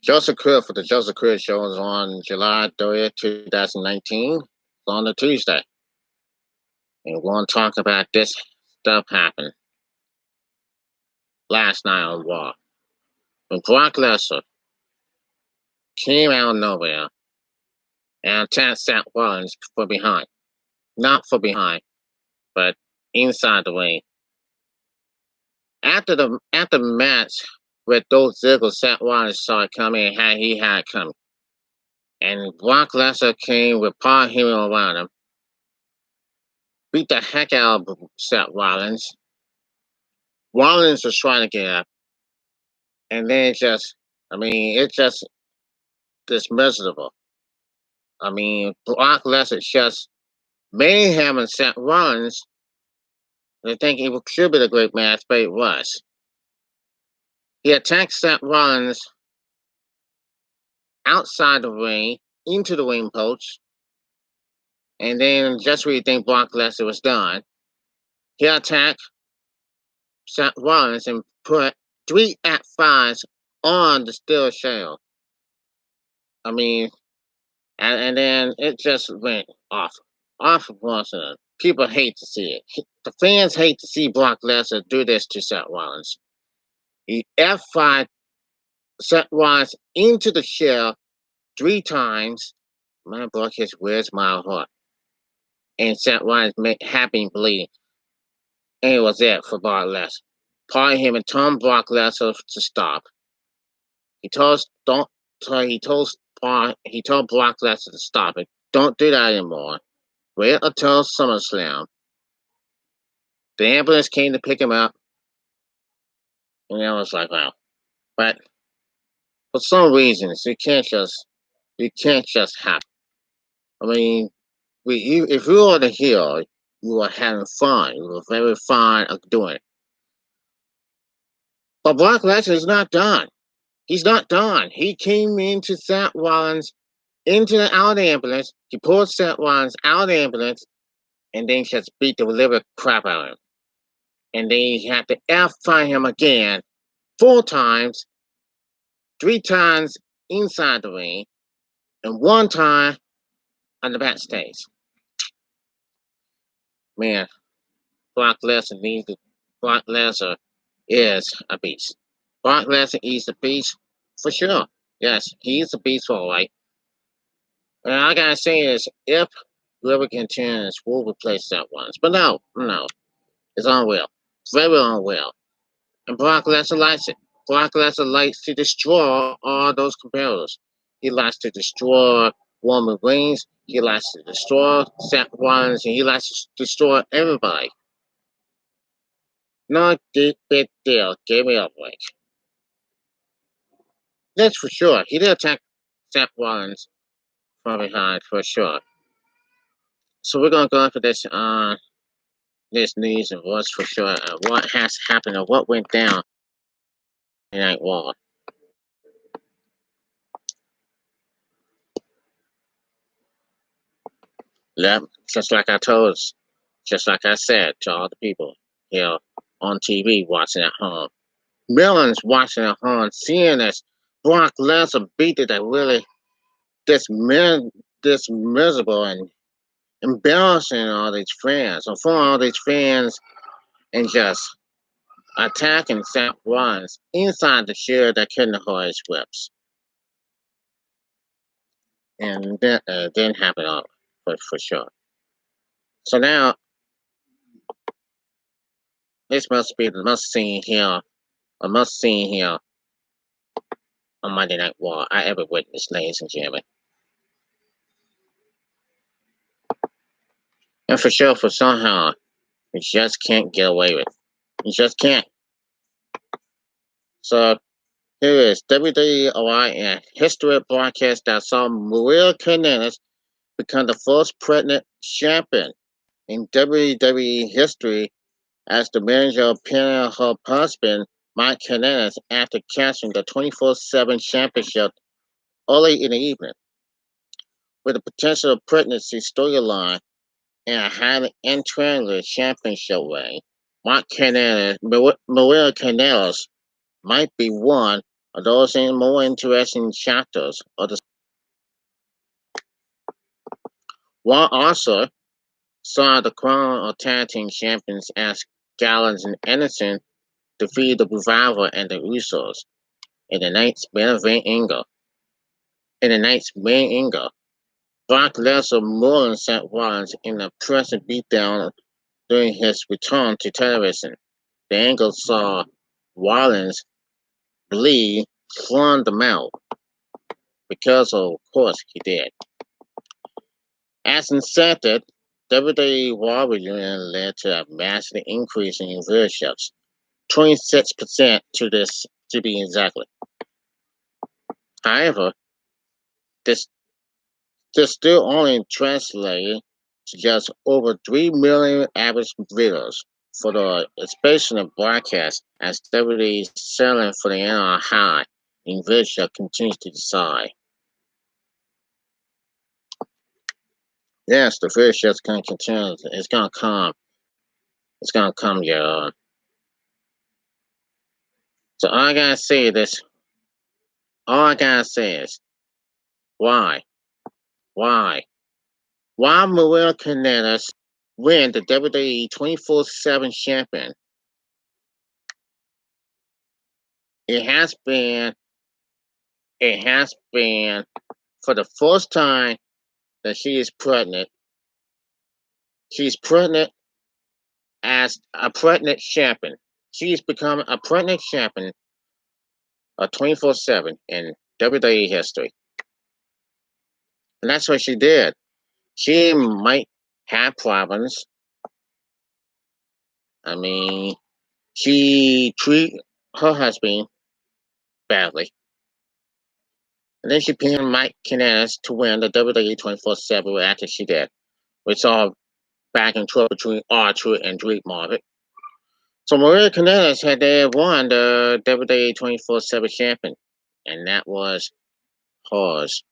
Joseph Crudup for the Joseph Crudup Show is on July 30th, 2019. It's on a Tuesday. And we're going to talk about this stuff happened last night on Raw. When Brock Lesnar came out of nowhere and attacked Seth Rollins from behind. Not from behind, but inside the ring. After the match with those Ziggles, Seth Rollins saw it coming and he had it coming. And Brock Lesnar came with Paul Heyman around him, beat the heck out of Seth Rollins. Rollins was trying to get up, and then it's just miserable. Brock Lesnar just made him and Seth Rollins. I think it should be a great match, but it was. He attacked Seth Rollins outside the ring, into the ring post, and then just when you think Brock Lesnar was done, he attacked Seth Rollins and put 3 F5s on the steel shell. And then it just went off once again. People hate to see it. The fans hate to see Brock Lesnar do this to Seth Rollins. He F5 Seth Rollins into the shell 3 times. My Brock is where's my heart? And Seth Rollins had been bleeding. And it was it for Brock Lesnar. Paul Heyman told Brock Lesnar to stop. He told Brock Lesnar to stop it. Don't do that anymore. Wait until SummerSlam. The ambulance came to pick him up, and I was like, wow. But for some reasons, you can't just have. If you were the hero, you were having fun. You were very fond of doing it. But Brock Lesnar is not done. He's not done. He came into Seth Rollins out of the ambulance. He pulled Seth Rollins out of the ambulance, and then just beat the liver crap out of him. And then he had to F5 him again 4 times, 3 times inside the ring, and 1 time on the backstage. Man, Brock Lesnar is a beast. Brock Lesnar is a beast for sure. Yes, he is a beast for all right. And I gotta say is, if whoever continues will replace that once. But no. It's unreal. It's very unreal. And Brock Lesnar likes it. Brock Lesnar likes to destroy all those competitors. He likes to destroy Roman Reigns. He likes to destroy Seth Rollins. And he likes to destroy everybody. No big deal. Give me a break. That's for sure. He did attack Seth Rollins from behind for sure. So we're gonna go for this news and what's for sure, what has happened or what went down in Night Raw. Yep, just like I said to all the people here on TV watching at home. Millions watching at home, seeing this Brock Lesnar beat it that really this miserable and embarrassing all these fans, or for all these fans, and just attacking Seth Rollins inside the chair that couldn't hold his whips. And that didn't happen all for sure. So now, this must be the must see here on Monday Night Raw I ever witnessed, ladies and gentlemen. And for sure, for somehow, you just can't get away with it. You just can't. So, here is WWE and history broadcast that saw Maria Kanellis become the first pregnant champion in WWE history as the manager of her husband, Mike Kanellis, after capturing the 24/7 championship early in the evening. With a potential pregnancy storyline and a highly intriguing championship reign, Maria Kanellis might be one are those in more interesting chapters of the while also saw the crown of tag team champions as Gallows and Anderson defeated the Revival and the Usos in the night's main event angle. In the night's main angle, Brock Lesnar more than Seth Rollins in a present beatdown during his return to television. The angle saw Rollins bleed from the mouth because of course he did. As inserted, WWE Raw reunion led to a massive increase in viewerships, 26% to be exactly. However, this still only translated to just over 3 million average viewers for the expansion broadcast as WWE's selling for the NR high in viewership continues to decide. Yes, the viewership's going to continue. It's going to come. It's going to come, y'all. So all I gotta say is, why? Why? Why Maria Canellas win the WWE 24/7 champion? It has been for the first time that she is pregnant. She's pregnant as a pregnant champion. She's become a pregnant champion of 24/7 in WWE history. And that's what she did. She might have problems. I mean, she treated her husband badly. And then she pinned Mike Kanellis to win the WWE 24/7 after she did, which all back and forth between R-Truth and Drake Marvin. So Maria Kanellis had won the WWE 24/7 champion, and that was hers.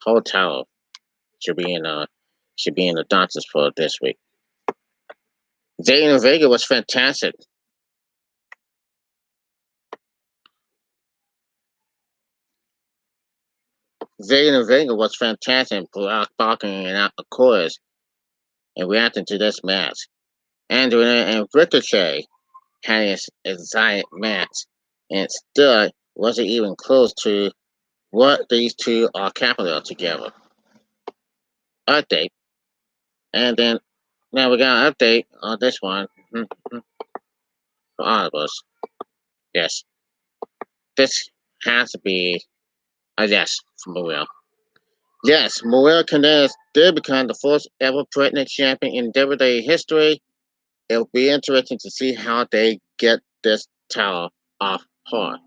Hotel should be in the doctor's for this week. Zelina Vega was fantastic. Zelina Vega was fantastic, blocking and out of course, and reacting to this match. Andrew and Ricochet had his exact match, and still wasn't even close to what these two are capable of together. Update, and then now we got an update on this one for all of us. Yes, this has to be a yes from Maria. Yes, Maria Canellis did become the first ever pregnant champion in WWE history. It'll be interesting to see how they get this title off her.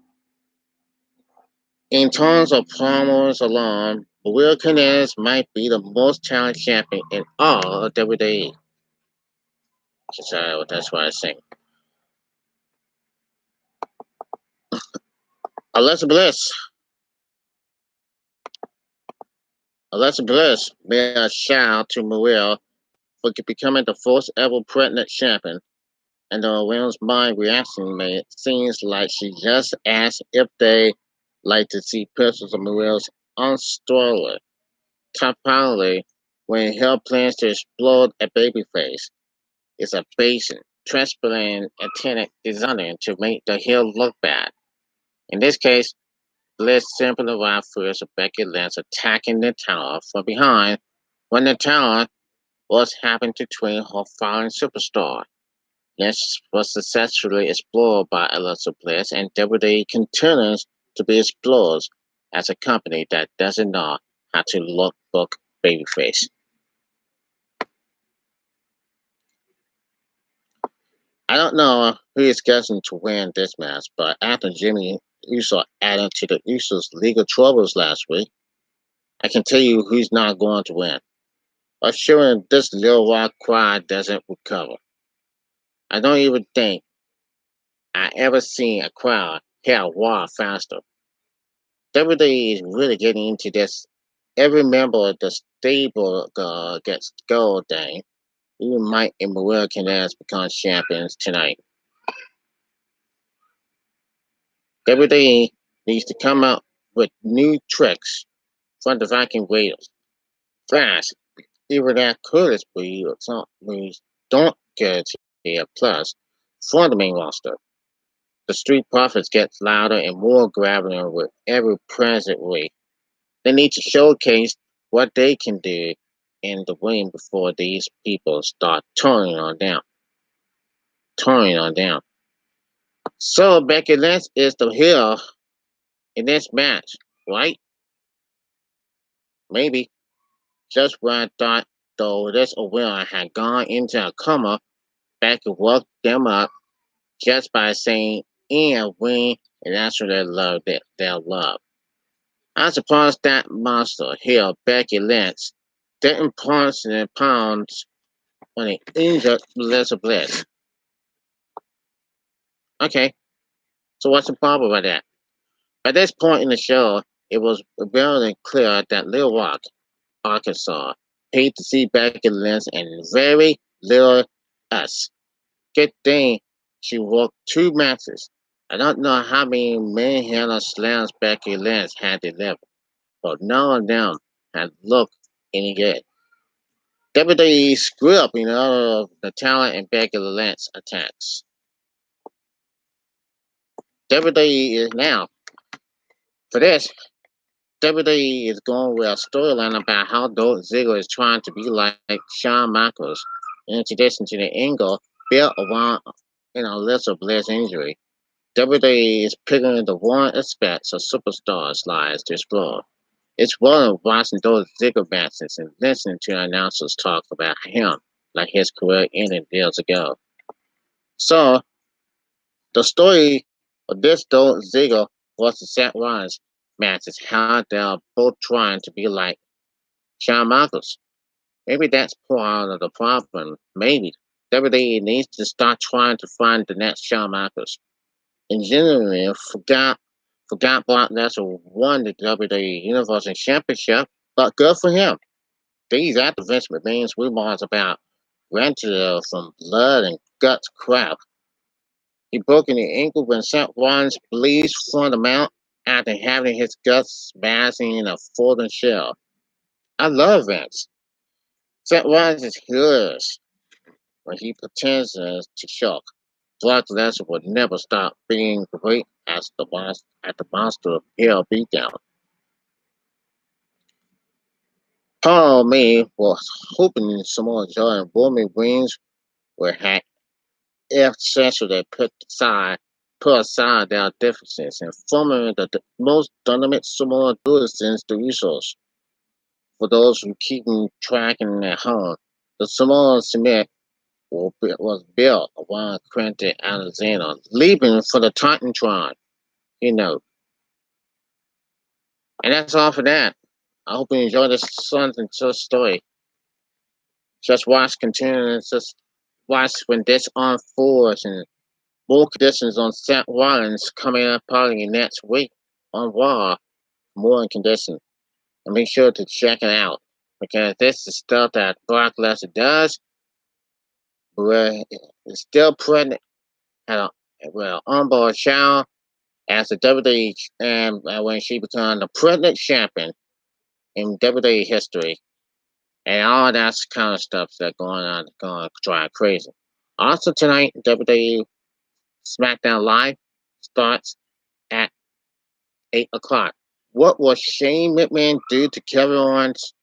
In terms of promos alone, Will Canellis might be the most talented champion in all of WWE. So that's what I think. Alexa Bliss. Alexa Bliss made a shout out to Maria for becoming the first ever pregnant champion, and the women's mind reaction made it seems like she just asked if they like to see pictures of Maria's unstolen top finally when Hell plans to explode a babyface. It's a basic, transparent antenna designed to make the heel look bad. In this case, Bliss simply arrived first with Becky Lynch attacking the tower from behind when the tower was happening to twin her fallen superstar. Lynch was successfully explored by Alexa Bliss, and WWE continues to be explored as a company that doesn't know how to look book babyface. I don't know who is guessing to win this match, but after Jimmy Uso added to the Usos' legal troubles last week, I can tell you who's not going to win. Assuring this Little Rock crowd doesn't recover. I don't even think I ever seen a crowd hit a wall faster. WWE is really getting into this. Every member of the stable gets gold thing. Even Mike and Maria Canellas become champions tonight. WWE needs to come up with new tricks for the Viking Raiders. Fast, either that Curtis breed or some breeds don't guarantee a plus for the main roster. The Street Profits get louder and more grabbing with every present week. They need to showcase what they can do in the ring before these people start turning on them. So Becky Lynch is the heel in this match, right? Maybe. Just when I thought, though, this winner had gone into a coma, Becky woke them up just by saying and win, and that's what they love. I suppose that monster heel Becky Lynch didn't punch in pounds when he injured Melissa Bliss. Okay, so what's the problem with that? By this point in the show, it was very clear that Little Rock, Arkansas, paid to see Becky Lynch and very little us. Good thing she worked two matches. I don't know how many manhandle slams Becky Lynch had delivered, but none of them had looked any good. WWE screwed up in all of the talent and Becky Lynch attacks. WWE is now, for this, WWE is going with a storyline about how Dolph Ziggler is trying to be like Shawn Michaels, in addition to the angle built around Alyssa Bliss injury. WWE is picking the one aspects of superstars' lives to explore. It's one of watching those Ziggler matches and listening to announcers talk about him like his career ended years ago. So, the story of this Dolph Ziggler versus Seth Rollins match is how they're both trying to be like Shawn Michaels. Maybe that's part of the problem. Maybe WWE needs to start trying to find the next Shawn Michaels. In general, forgot Brock Lesnar won the WWE Universal Championship, but good for him. These after Vince McMahon's rumors about rental from blood and guts crap. He broke an ankle when Seth Rollins bleeds from the mount after having his guts smashed in a folding shell. I love Vince. Seth Rollins is hilarious when he pretends to shock. Brock Lesnar would never stop being great at the Monster Hell beatdown. Paul May was hoping Samoa Joe and Roman Reigns would have essentially put aside their differences and forming the most dynamic Samoa duo since the Usos. For those who keep tracking at home, the Samoa Cement was built around Quentin Alexander, leaving for the Titantron, you know. And that's all for that. I hope you enjoyed this something just story. Just watch continuing, just watch when this unfolds and more conditions on Seth Rollins coming up probably next week on Raw. More in condition. And make sure to check it out. Because this is stuff that Brock Lesnar does. Where it's still pregnant at a onboard child as the WWE and when she became the pregnant champion in WWE history. And all that kind of stuff that's going to drive crazy. Also tonight, WWE SmackDown Live starts at 8 o'clock. What will Shane McMahon do to Kevin Owens?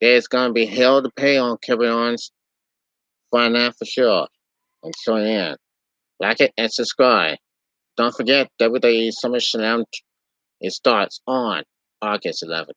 There's going to be hell to pay on Kevin Owens. Find out for sure. And tune in. Like it and subscribe. Don't forget WWE SummerSlam. It starts on August 11th.